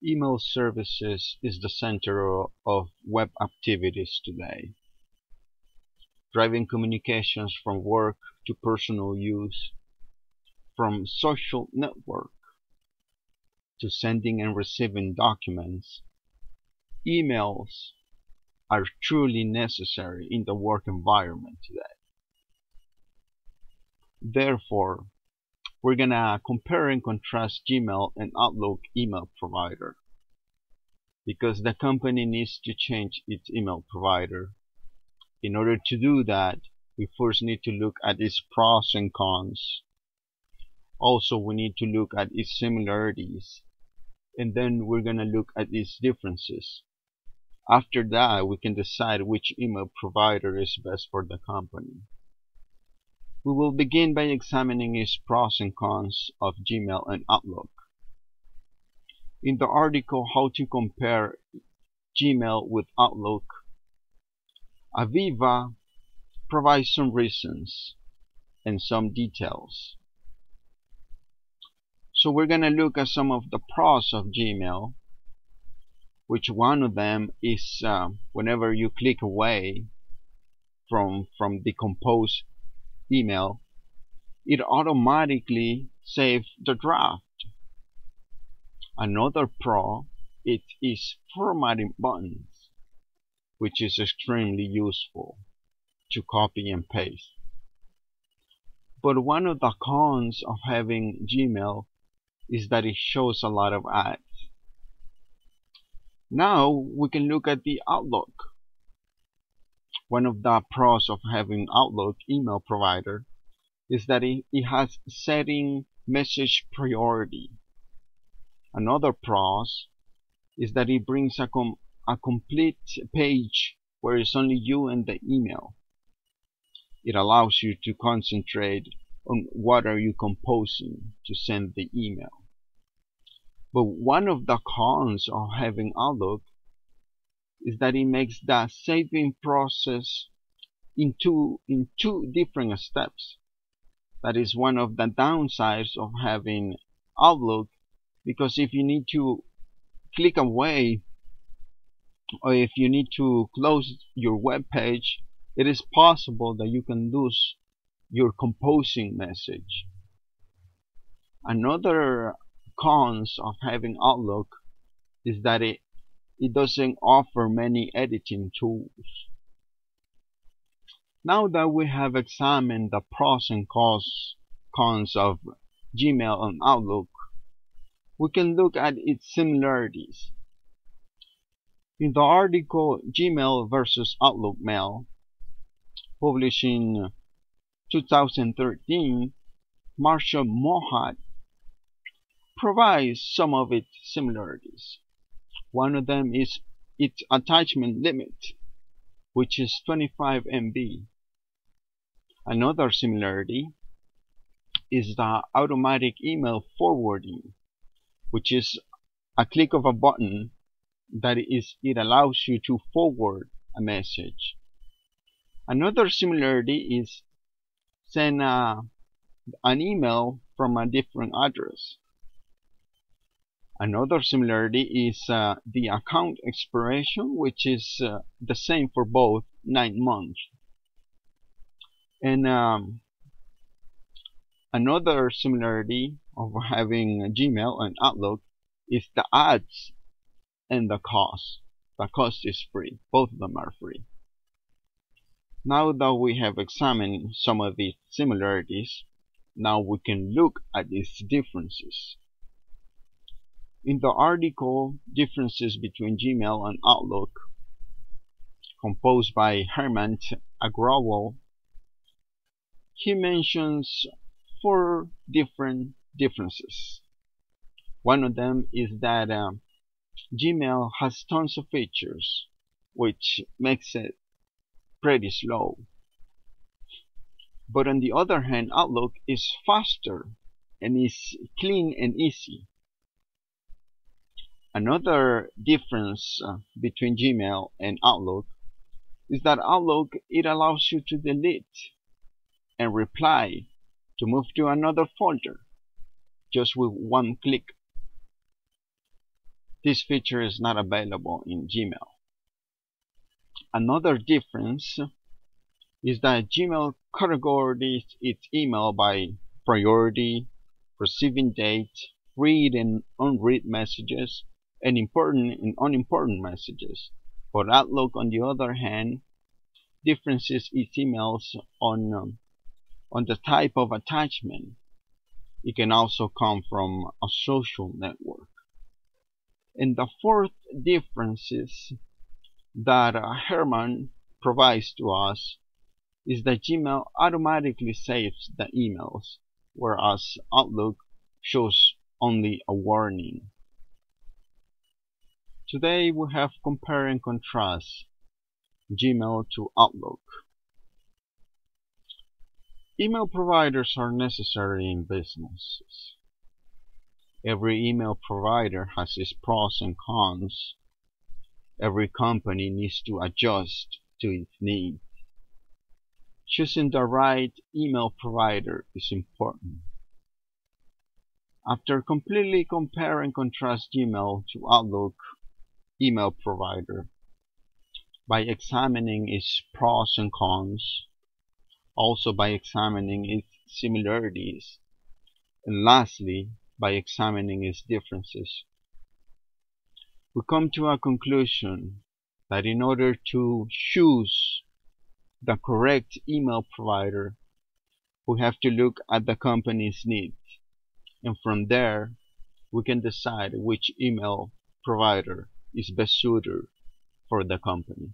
Email services is the center of web activities today, driving communications from work to personal use, from social network to sending and receiving documents. Emails are truly necessary in the work environment today. Therefore, we're gonna compare and contrast Gmail and Outlook email provider. Because the company needs to change its email provider. In order to do that, we first need to look at its pros and cons. Also, we need to look at its similarities. And then we're gonna look at its differences. After that, we can decide which email provider is best for the company. We will begin by examining its pros and cons of Gmail and Outlook. In the article How to Compare Gmail with Outlook, Aviva provides some reasons and some details. So we're going to look at some of the pros of Gmail, which one of them is whenever you click away from the composed email, it automatically saves the draft. Another pro, it is formatting buttons, which is extremely useful to copy and paste. But one of the cons of having Gmail is that it shows a lot of ads. Now we can look at the Outlook. One of the pros of having Outlook email provider is that it has setting message priority. Another pros is that it brings a complete page where it's only you and the email. It allows you to concentrate on what are you composing to send the email. But one of the cons of having Outlook is that it makes the saving process in two different steps. That is one of the downsides of having Outlook, because if you need to click away or if you need to close your web page, it is possible that you can lose your composing message. Another cons of having Outlook is that it doesn't offer many editing tools. Now that we have examined the pros and cons of Gmail and Outlook, we can look at its similarities. In the article Gmail versus Outlook Mail, published in 2013, Marcia Mohat provides some of its similarities. One of them is its attachment limit, which is 25 MB. Another similarity is the automatic email forwarding, which is a click of a button that it allows you to forward a message. Another similarity is send an email from a different address. Another similarity is the account expiration, which is the same for both, 9 months. And another similarity of having Gmail and Outlook is the ads and the cost. The cost is free. Both of them are free. Now that we have examined some of the similarities, now we can look at its differences. In the article Differences Between Gmail and Outlook, composed by Hemant Agrawal, he mentions 4 different differences. One of them is that Gmail has tons of features, which makes it pretty slow. But on the other hand, Outlook is faster and is clean and easy. Another difference between Gmail and Outlook is that Outlook, it allows you to delete and reply to move to another folder just with one click. This feature is not available in Gmail. Another difference is that Gmail categorizes its email by priority, receiving date, read and unread messages, and important and unimportant messages. But Outlook, on the other hand, differences its emails on the type of attachment. It can also come from a social network. And the fourth difference that Herman provides to us is that Gmail automatically saves the emails, whereas Outlook shows only a warning. Today we have compare and contrast Gmail to Outlook. Email providers are necessary in businesses. Every email provider has its pros and cons. Every company needs to adjust to its needs. Choosing the right email provider is important. After completely compare and contrast Gmail to Outlook email provider by examining its pros and cons, also by examining its similarities, and lastly, by examining its differences, we come to a conclusion that in order to choose the correct email provider, we have to look at the company's needs, and from there we can decide which email provider is best suited for the company.